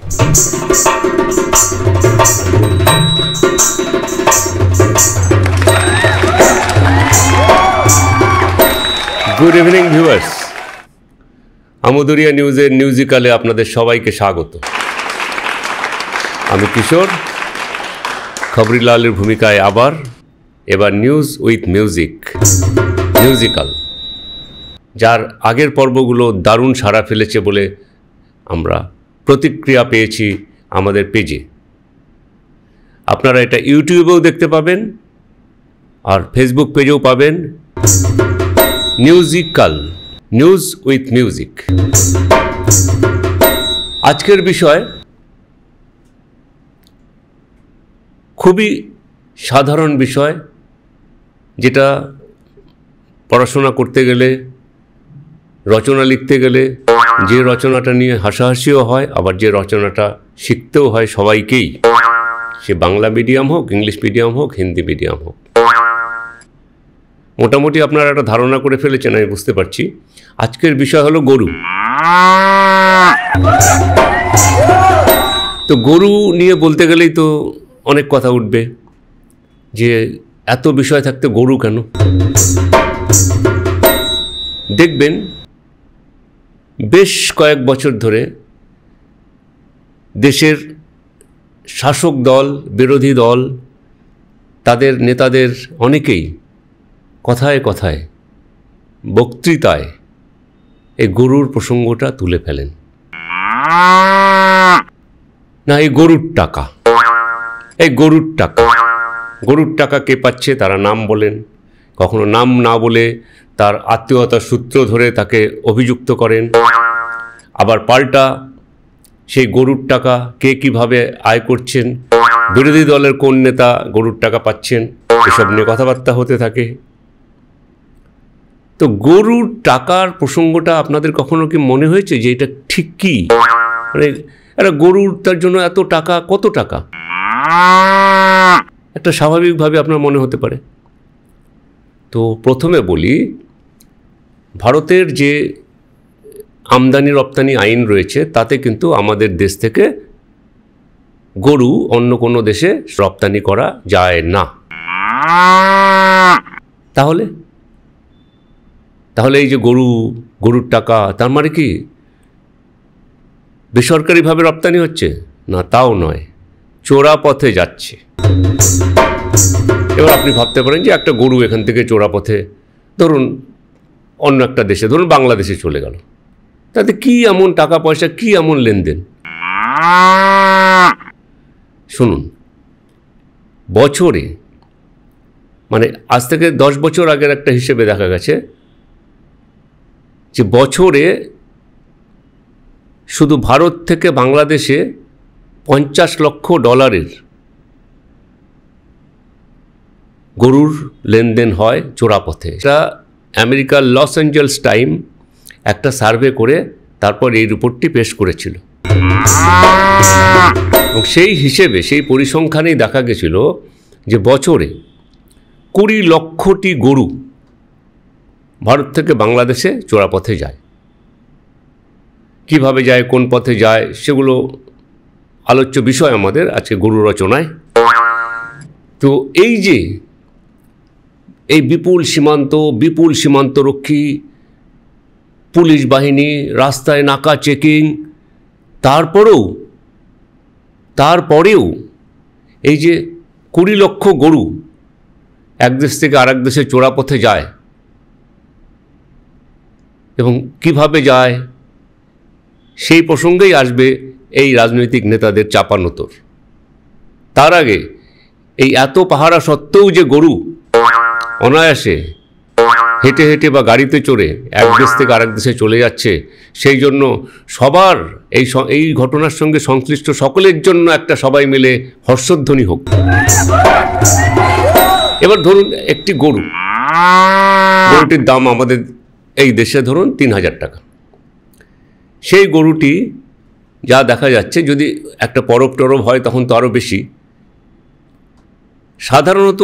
Good evening viewers, আমোদরিয়া নিউজের মিউজিক্যালে আপনাদের সবাইকে স্বাগত। আমি কিশোর, খবরিলালের ভূমিকায় এবার নিউজ উইথ মিউজিক্যাল, যার আগের পর্বগুলো দারুণ সাড়া ফেলেছে বলে আমরা প্রতিক্রিয়া পেয়েছি আমাদের পেজে। আপনারা এটা ইউটিউবেও দেখতে পাবেন আর ফেসবুক পেজেও পাবেন, মিউজিক্যাল, নিউজ উইথ মিউজিক। আজকের বিষয় খুবই সাধারণ বিষয়, যেটা পড়াশোনা করতে গেলে, রচনা লিখতে গেলে যে রচনাটা নিয়ে হাসাহাসিও হয়, আবার যে রচনাটা শিখতেও হয় সবাইকেই, সে বাংলা মিডিয়াম হোক, ইংলিশ মিডিয়াম হোক, হিন্দি মিডিয়াম হোক। মোটামুটি আপনারা একটা ধারণা করে ফেলেছেন, আমি বুঝতে পারছি। আজকের বিষয় হলো গরু। তো গরু নিয়ে বলতে গেলেই তো অনেক কথা উঠবে, যে এত বিষয় থাকতে গরু কেন? দেখবেন বেশ কয়েক বছর ধরে দেশের শাসক দল, বিরোধী দল, তাদের নেতাদের অনেকেই কথায় কথায়, বক্তৃতায় এই গরুর প্রসঙ্গটা তুলে ফেলেন। না, এই গরুর টাকা, গরুর টাকা কে পাচ্ছে তারা নাম বলেন, কখনো নাম না বলে তার আত্মীয়তার সূত্র ধরে তাকে অভিযুক্ত করেন, আবার পাল্টা সেই গরুর টাকা কে কিভাবে আয় করছেন, বিরোধী দলের কোন নেতা গরুর টাকা পাচ্ছেন, এসব নিয়ে কথাবার্তা হতে থাকে। তো গরুর টাকার প্রসঙ্গটা আপনাদের কখনো কি মনে হয়েছে যে এটা ঠিক কি? মানে একটা গরুর, তার জন্য এত টাকা, কত টাকা? একটা স্বাভাবিকভাবে আপনার মনে হতে পারে। তো প্রথমে বলি, ভারতের যে আমদানি রপ্তানি আইন রয়েছে, তাতে কিন্তু আমাদের দেশ থেকে গরু অন্য কোনো দেশে রপ্তানি করা যায় না। তাহলে এই যে গরুর টাকা, তার মানে কি বেসরকারিভাবে রপ্তানি হচ্ছে? না, তাও নয়, চোরা পথে যাচ্ছে। এবার আপনি ভাবতে পারেন যে একটা গরু এখান থেকে চোরা পথে, ধরুন অন্য একটা দেশে, ধরুন বাংলাদেশে চলে গেল, তাতে কি এমন টাকা পয়সা, কি এমন লেনদেন? শুনুন, বছরে, মানে আজ থেকে 10 বছর আগের একটা হিসেবে দেখা গেছে যে বছরে শুধু ভারত থেকে বাংলাদেশে $50 লক্ষ গরুর লেনদেন হয় চোরাপথে। এটা আমেরিকার লস অ্যাঞ্জেলস টাইম একটা সার্ভে করে তারপর এই রিপোর্টটি পেশ করেছিল, এবং সেই হিসেবে, সেই পরিসংখ্যানেই দেখা গেছিল যে বছরে 20 লক্ষটি গরু ভারত থেকে বাংলাদেশে চোরাপথে যায়। কিভাবে যায়, কোন পথে যায়, সেগুলো আলোচ্য বিষয় আমাদের আজকে গরু রচনায়। তো এই যে এই বিপুল সীমান্তরক্ষী, পুলিশ বাহিনী, রাস্তায় নাকা চেকিং, তারপরেও এই যে 20 লক্ষ গরু এক দেশ থেকে আরেক দেশে চোরাপথে যায়, এবং কিভাবে যায় সেই প্রসঙ্গেই আসবে এই রাজনৈতিক নেতাদের চাপানোতর। তার আগে এই এত পাহারা সত্ত্বেও যে গরু অনায়াসে হেঁটে হেঁটে বা গাড়িতে চড়ে এক দেশ থেকে আরেক দেশে চলে যাচ্ছে, সেই জন্য সবার এই ঘটনার সঙ্গে সংশ্লিষ্ট সকলের জন্য একটা সবাই মিলে হর্ষধ্বনি হোক। এবার ধরুন একটি গরুটির দাম আমাদের এই দেশে ধরুন 3000 টাকা। সেই গরুটি যা দেখা যাচ্ছে, যদি একটা পরব টরব হয় তখন তো আরও বেশি, সাধারণত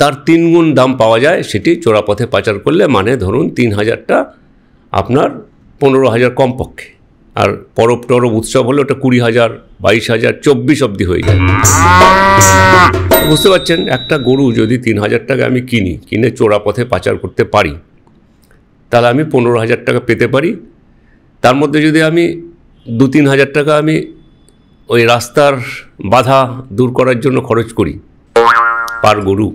তার 3 গুণ দাম পাওয়া যায়। সেটি চোরাপথে পাচার করলে, মানে ধরুন 3000টা আপনার 15,000 কমপক্ষে। আর পরব টরব উৎসব হলে ওটা 20,000, 22,000, 24 অবধি হয়ে যায়। বুঝতে পারছেন, একটা গরু যদি 3,000 টাকা আমি কিনে চোরা পথে পাচার করতে পারি, তাহলে আমি 15,000 টাকা পেতে পারি। তার মধ্যে যদি আমি 2-3 হাজার টাকা আমি ওই রাস্তার বাধা দূর করার জন্য খরচ করি পার গরু,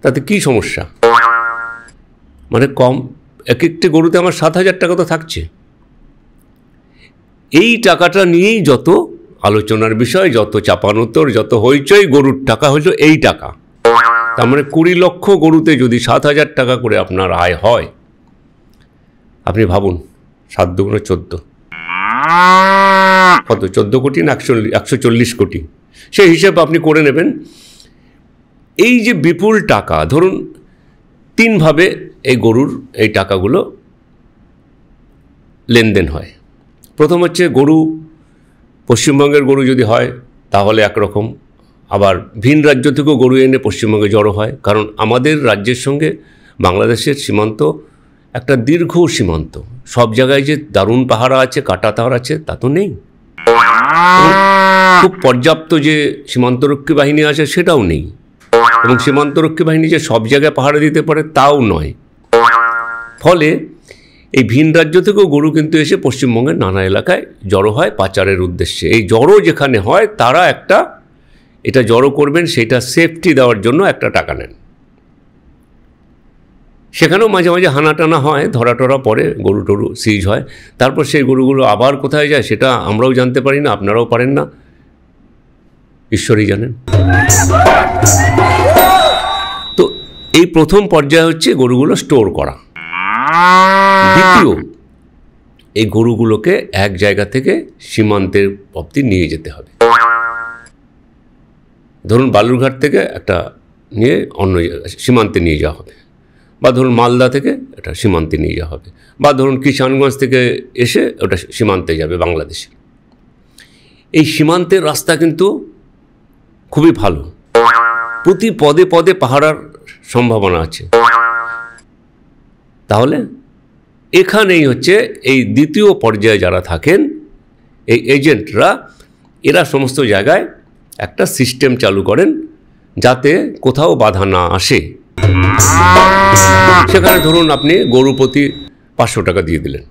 তাতে কি সমস্যা? মানে কম, এক একটি গরুতে আমার 7,000 টাকা তো থাকছে। এই টাকাটা নিয়েই যত আলোচনার বিষয়, যত চাপানোতর, যত হইচই, গরুর টাকা হলো এই টাকা। তার মানে 20 লক্ষ গরুতে যদি 7,000 টাকা করে আপনার আয় হয়, আপনি ভাবুন, 7 দুগুণে 14, কত? 14 কোটি না 140 কোটি, সেই হিসেবে আপনি করে নেবেন। এই যে বিপুল টাকা, ধরুন 3 ভাবে এই গরুর এই টাকাগুলো লেনদেন হয়। প্রথম হচ্ছে, গরু পশ্চিমবঙ্গের গরু যদি হয় তাহলে একরকম, আবার ভিন রাজ্য থেকেও গরু এনে পশ্চিমবঙ্গে জড়ো হয়, কারণ আমাদের রাজ্যের সঙ্গে বাংলাদেশের সীমান্ত একটা দীর্ঘ সীমান্ত। সব জায়গায় যে দারুণ পাহারা আছে, কাটা তার আছে, তা তো নেই। খুব পর্যাপ্ত যে সীমান্তরক্ষী বাহিনী আছে সেটাও নেই, এবং সীমান্তরক্ষী বাহিনী যে সব জায়গায় পাহারা দিতে পারে তাও নয়। ফলে এই ভিন রাজ্য থেকেও গরু কিন্তু এসে পশ্চিমবঙ্গের নানা এলাকায় জড়ো হয় পাচারের উদ্দেশ্যে। এই জড়ো যেখানে হয়, তারা এটা জড়ো করবেন, সেটা সেফটি দেওয়ার জন্য একটা টাকা নেন। সেখানেও মাঝে মাঝে হানাটানা হয়, ধরা টরা পরে, গরু টরু সিজ হয়। তারপর সেই গরুগুলো আবার কোথায় যায় সেটা আমরাও জানতে পারি না, আপনারাও পারেন না, ঈশ্বরই জানেন। তো এই প্রথম পর্যায়ে হচ্ছে গরুগুলো স্টোর করা। দ্বিতীয়, এই গরুগুলোকে এক জায়গা থেকে সীমান্তের অবধি নিয়ে যেতে হবে। ধরুন বালুরঘাট থেকে একটা নিয়ে অন্য সীমান্তে নিয়ে যাওয়া হবে, বা ধরুন মালদা থেকে এটা সীমান্তে নিয়ে যাওয়া হবে, বা ধরুন কিষানগঞ্জ থেকে এসে ওটা সীমান্তে যাবে বাংলাদেশে। এই সীমান্তের রাস্তা কিন্তু খুবই ভালো, প্রতি পদে পদে পাহারার সম্ভাবনা আছে। তাহলে এখানেই হচ্ছে এই দ্বিতীয় পর্যায়ে যারা থাকেন, এই এজেন্টরা, এরা সমস্ত জায়গায় একটা সিস্টেম চালু করেন যাতে কোথাও বাধা না আসে। সেখানে ধরুন আপনি গরু প্রতি 500 টাকা দিয়ে দিলেন,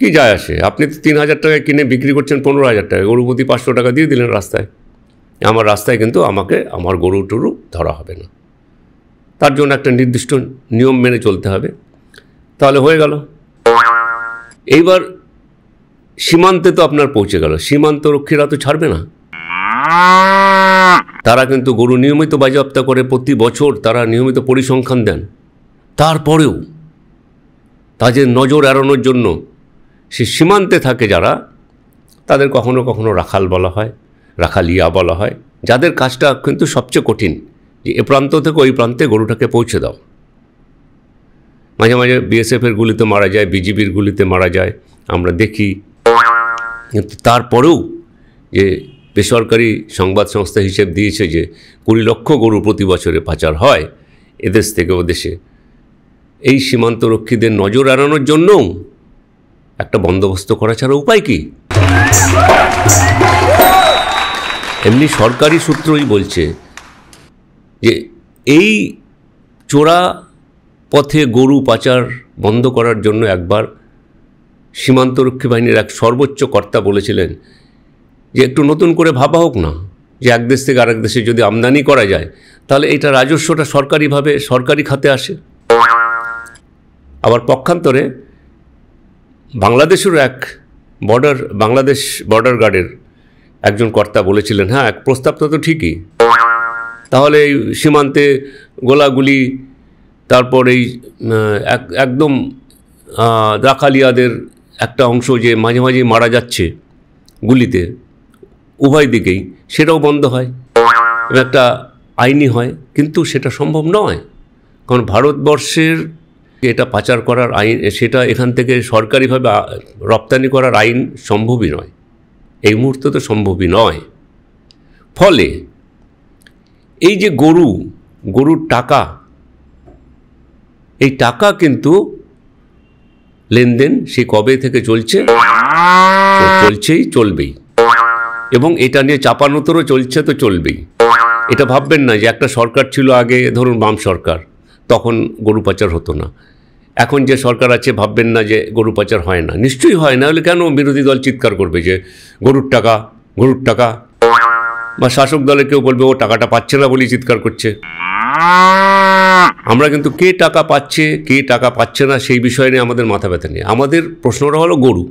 কি যায় আসে? আপনি তো 3,000 টাকায় কিনে বিক্রি করছেন 15,000 টাকায়, গরু প্রতি 500 টাকা দিয়ে দিলেন রাস্তায়। আমার রাস্তায় কিন্তু আমার গরু টরু ধরা হবে না। তার জন্য একটা নির্দিষ্ট নিয়ম মেনে চলতে হবে, তাহলে হয়ে গেল। এইবার সীমান্তে তো আপনার পৌঁছে গেল, সীমান্তরক্ষীরা তো ছাড়বে না, তারা কিন্তু গরু নিয়মিত বাজেয়াপ্ত করে, প্রতি বছর তারা নিয়মিত পরিসংখ্যান দেন। তারপরেও তাদের নজর এড়ানোর জন্য সে সীমান্তে থাকে যারা, তাদের কখনো কখনো রাখাল বলা হয়, রাখালিয়া বলা হয়, যাদের কাজটা কিন্তু সবচেয়ে কঠিন, যে এ প্রান্ত থেকে ওই প্রান্তে গরুটাকে পৌঁছে দাও। মাঝে মাঝে বিএসএফের গুলিতে মারা যায়, বিজিবির গুলিতে মারা যায়, আমরা দেখি। কিন্তু তারপরেও যে বেসরকারি সংবাদ সংস্থা হিসেব দিয়েছে যে 20 লক্ষ গরু প্রতি বছরে পাচার হয় এদেশ থেকে ওদেশে, এই সীমান্তরক্ষীদের নজর এড়ানোর জন্যও একটা বন্দোবস্ত করা ছাড়া উপায় কি? এমনি সরকারি সূত্রই বলছে যে এই চোরা পথে গরু পাচার বন্ধ করার জন্য একবার সীমান্তরক্ষী বাহিনীর এক সর্বোচ্চ কর্তা বলেছিলেন যে একটু নতুন করে ভাবা হোক না, যে এক দেশ থেকে আরেক দেশে যদি আমদানি করা যায় তাহলে এটা রাজস্বটা সরকারিভাবে সরকারি খাতে আসে। আবার পক্ষান্তরে বাংলাদেশেরও এক বাংলাদেশ বর্ডার গার্ডের একজন কর্তা বলেছিলেন, হ্যাঁ এক প্রস্তাবটা তো ঠিকই, তাহলে এই সীমান্তে গোলাগুলি, তারপর এই একদম রাখালিয়াদের একটা অংশ যে মাঝে মাঝে মারা যাচ্ছে গুলিতে উভয় দিকেই, সেটাও বন্ধ হয় এবং একটা আইনি হয়। কিন্তু সেটা সম্ভব নয়, কারণ ভারতবর্ষের এটা পাচার করার আইন, সেটা এখান থেকে সরকারিভাবে রপ্তানি করার আইন সম্ভবই নয়, এই মুহূর্তে তো সম্ভবই নয়। ফলে এই যে গরুর টাকা, এই টাকা কিন্তু লেনদেন সেই কবে থেকে চলছে, চলছেই, চলবেই, এবং এটা নিয়ে চাপানোতরও চলছে, তো চলবেই। এটা ভাববেন না যে একটা সরকার ছিল আগে, ধরুন বাম সরকার, তখন গরু পাচার হতো না। এখন যে সরকার আছে ভাববেন না যে গরু পাচার হয় না, নিশ্চয়ই হয় না। হলে কেন বিরোধী দল চিৎকার করবে যে গরুর টাকা, গরুর টাকা, বা শাসক দলে কেউ বলবে ও টাকাটা পাচ্ছে না বলেই চিৎকার করছে। আমরা কিন্তু কে টাকা পাচ্ছে, কে টাকা পাচ্ছে না সেই বিষয় নিয়ে আমাদের মাথা ব্যথা নেই। আমাদের প্রশ্নটা হলো গরু।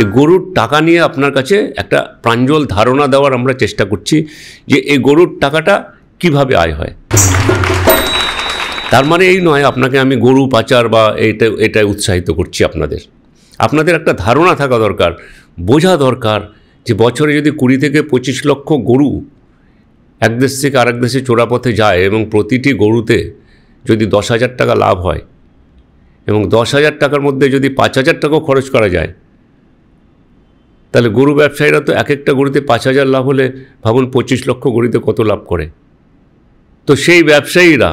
এই গরুর টাকা নিয়ে আপনার কাছে একটা প্রাঞ্জল ধারণা দেওয়ার আমরা চেষ্টা করছি যে এই গরুর টাকাটা কিভাবে আয় হয়। তার মানে এই নয় আপনাকে আমি গরু পাচার বা এটা উৎসাহিত করছি। আপনাদের একটা ধারণা থাকা দরকার, বোঝা দরকার যে বছরে যদি 20 থেকে 25 লক্ষ গরু এক দেশ থেকে আরেক দেশে চোরাপথে যায় এবং প্রতিটি গরুতে যদি 10,000 টাকা লাভ হয় এবং 10,000 টাকার মধ্যে যদি 5,000 টাকাও খরচ করা যায়, তাহলে গরু ব্যবসায়ীরা তো এক একটা গরুতে 5,000 লাভ হলে ভাবুন 25 লক্ষ গরুতে কত লাভ করে। তো সেই ব্যবসায়ীরা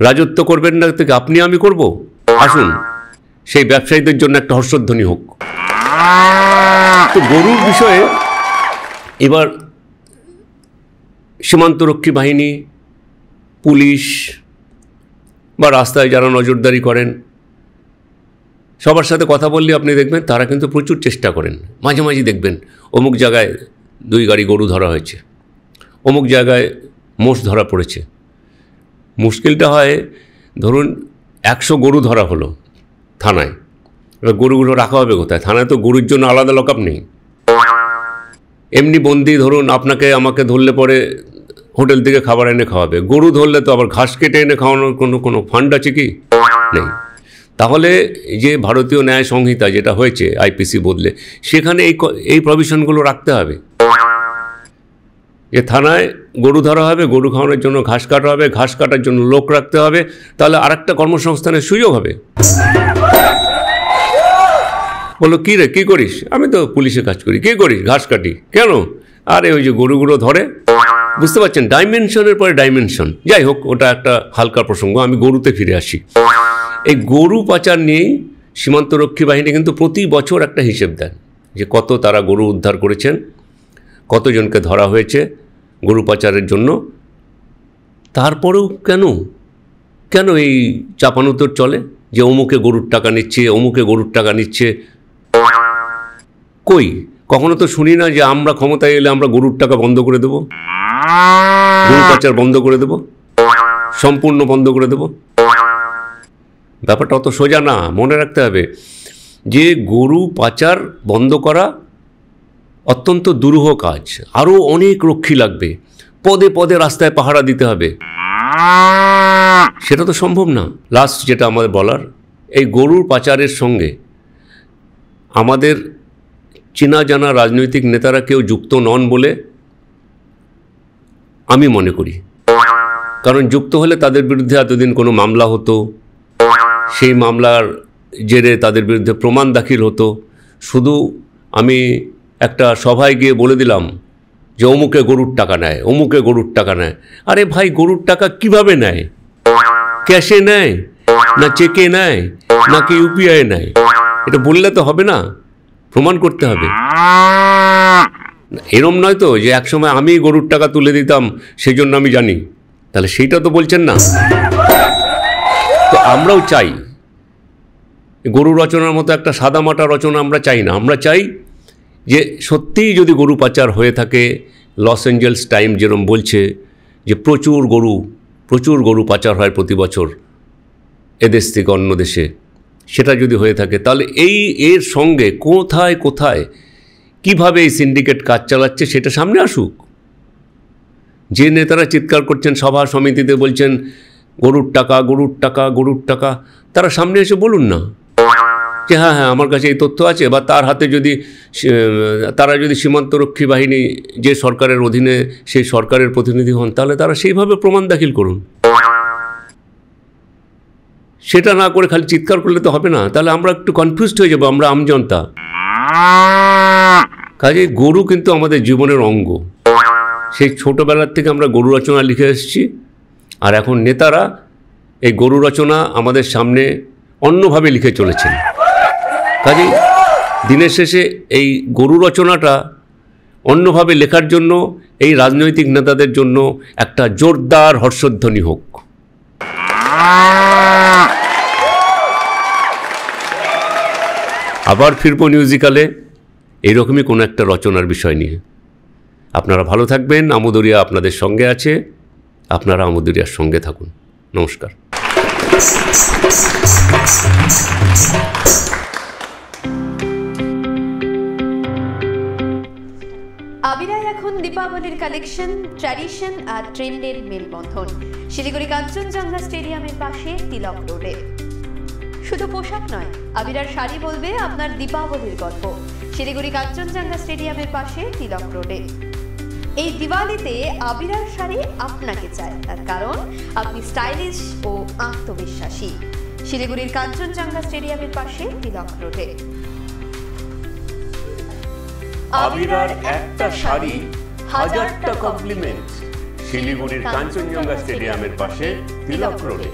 রাজত্ব করবেন না থেকে আপনি আমি করব? আসুন সেই ব্যবসায়ীদের জন্য একটা হর্ষধ্বনি হোক। তো গরুর বিষয়ে এবার সীমান্তরক্ষী বাহিনী, পুলিশ বা রাস্তায় যারা নজরদারি করেন, সবার সাথে কথা বললে আপনি দেখবেন তারা কিন্তু প্রচুর চেষ্টা করেন। মাঝে মাঝে দেখবেন অমুক জায়গায় 2 গাড়ি গরু ধরা হয়েছে, অমুক জায়গায় মোষ ধরা পড়েছে। মুশকিলটা হয় ধরুন 100 গরু ধরা হলো থানায়, এবার গরুগুলো রাখা হবে কোথায়? থানায় তো গরুর জন্য আলাদা লকআপ নেই। এমনি বন্দি ধরুন আপনাকে আমাকে ধরলে পরে হোটেল থেকে খাবার এনে খাওয়াবে, গরু ধরলে তো আবার ঘাস কেটে এনে খাওয়ানোর কোনো ফান্ড আছে কি? নেই। তাহলে যে ভারতীয় ন্যায় সংহিতা যেটা হয়েছে আইপিসি বদলে, সেখানে এই প্রভিশনগুলো রাখতে হবে যে থানায় গরু ধরা হবে, গরু খাওয়ানোর জন্য ঘাস কাটা হবে, ঘাস কাটার জন্য লোক রাখতে হবে, তাহলে আরেকটা কর্মসংস্থানের সুযোগ হবে। বললো কী রে, কী করিস? আমি তো পুলিশে কাজ করি। কী করিস? ঘাস কাটি। কেন? আরে ওই যে গরুগুলো ধরে। বুঝতে পারছেন, ডাইমেনশনের পরে ডাইমেনশন। যাই হোক, ওটা একটা হালকা প্রসঙ্গ। আমি গরুতে ফিরে আসি। এই গরু পাচার নিয়েই সীমান্তরক্ষী বাহিনী কিন্তু প্রতি বছর একটা হিসেব দেন যে কত তারা গরু উদ্ধার করেছেন, কতজনকে ধরা হয়েছে গরু পাচারের জন্য। তারপরেও কেন এই চাপানুতর চলে যে অমুকে গরুর টাকা নিচ্ছে, অমুকে গরুর টাকা নিচ্ছে? কই কখনো তো শুনি না যে আমরা ক্ষমতায় এলে আমরা গরুর টাকা বন্ধ করে দেব, গরু পাচার বন্ধ করে দেব, সম্পূর্ণ বন্ধ করে দেব। ব্যাপারটা অত সোজা না। মনে রাখতে হবে যে গরু পাচার বন্ধ করা অত্যন্ত দুরূহ কাজ। আরও অনেক রক্ষী লাগবে, পদে পদে রাস্তায় পাহারা দিতে হবে। সেটা তো সম্ভব না। লাস্ট যেটা আমাদের বলার, এই গরুর পাচারের সঙ্গে আমাদের চেনা জানা রাজনৈতিক নেতারা কেউ যুক্ত নন বলে আমি মনে করি। কারণ যুক্ত হলে তাদের বিরুদ্ধে এতদিন কোনো মামলা হতো, সেই মামলার জেরে তাদের বিরুদ্ধে প্রমাণ দাখিল হতো। শুধু আমি একটা সভায় গিয়ে বলে দিলাম যে অমুকে গরুর টাকা নেয়, অমুকে গরুর টাকা নেয়। আরে ভাই, গরুর টাকা কিভাবে নেয়? ক্যাশে নেয় না চেকে নেয় নাকি ইউপিআই নেয়? এটা বললে তো হবে না, প্রমাণ করতে হবে। এরম নয় তো যে একসময় আমি গরুর টাকা তুলে দিতাম সেই জন্য আমি জানি, তাহলে সেইটা তো বলছেন না। তো আমরাও চাই গরু রচনার মতো একটা সাদামাটা রচনা আমরা চাই না। আমরা চাই যে সত্যিই যদি গরু পাচার হয়ে থাকে, লস অ্যাঞ্জেলস টাইম যেরকম বলছে যে প্রচুর গরু পাচার হয় প্রতি বছর এদেশ থেকে অন্য দেশে, সেটা যদি হয়ে থাকে তাহলে এর সঙ্গে কোথায় কিভাবে এই সিন্ডিকেট কাজ চালাচ্ছে সেটা সামনে আসুক। যে নেতারা চিৎকার করছেন সভা সমিতিতে, বলছেন গরুর টাকা গরুর টাকা গরুর টাকা, তারা সামনে এসে বলুন না যে হ্যাঁ আমার কাছে এই তথ্য আছে। বা তারা যদি সীমান্তরক্ষী বাহিনী যে সরকারের অধীনে সেই সরকারের প্রতিনিধি হন, তাহলে তারা সেইভাবে প্রমাণ দাখিল করুন। সেটা না করে খালি চিৎকার করলে তো হবে না, তাহলে আমরা একটু কনফিউজড হয়ে যাবো, আমরা আমজনতা। কাজে গরু কিন্তু আমাদের জীবনের অঙ্গ। সেই ছোটোবেলার থেকে আমরা গরু রচনা লিখে এসেছি, আর এখন নেতারা এই গরু রচনা আমাদের সামনে অন্যভাবে লিখে চলেছেন। কাজেই দিনের শেষে এই গরু রচনাটা অন্যভাবে লেখার জন্য এই রাজনৈতিক নেতাদের জন্য একটা জোরদার হর্ষধ্বনি হোক। আবার ফিরবো মিউজিক্যালে এইরকমই কোনো একটা রচনার বিষয় নিয়ে। আপনারা ভালো থাকবেন। আমোদরিয়া আপনাদের সঙ্গে আছে, আপনারা আমোদরিয়ার সঙ্গে থাকুন। নমস্কার। আবিরায় এখন দীপাবলির কালেকশন, ট্র্যাডিশন আর ট্রেন্ডের মেলবন্ধন। শিলিগুড়ি কাঞ্চনজঙ্ঘা স্টেডিয়ামের পাশে তিলক রোডে। শুধু পোশাক নয়, আবিরার শাড়ি বলবে আপনার দীপাবলির গল্প। শিলিগুড়ি কাঞ্চনজঙ্ঘা স্টেডিয়ামের পাশে তিলক রোডে। এই দিওয়ালিতে আবিরার শাড়ি আপনাকে চায়, তার কারণ আপনি স্টাইলিশ ও আত্মবিশ্বাসী। শিলিগুড়ির কাঞ্চনজঙ্ঘা স্টেডিয়ামের পাশে তিলক রোডে। আবিরার একটা শাড়ি, হাজারটা কমপ্লিমেন্ট। শিলিগুড়ির কাঞ্চনজঙ্ঘা স্টেডিয়ামের পাশে তিলক রোডে।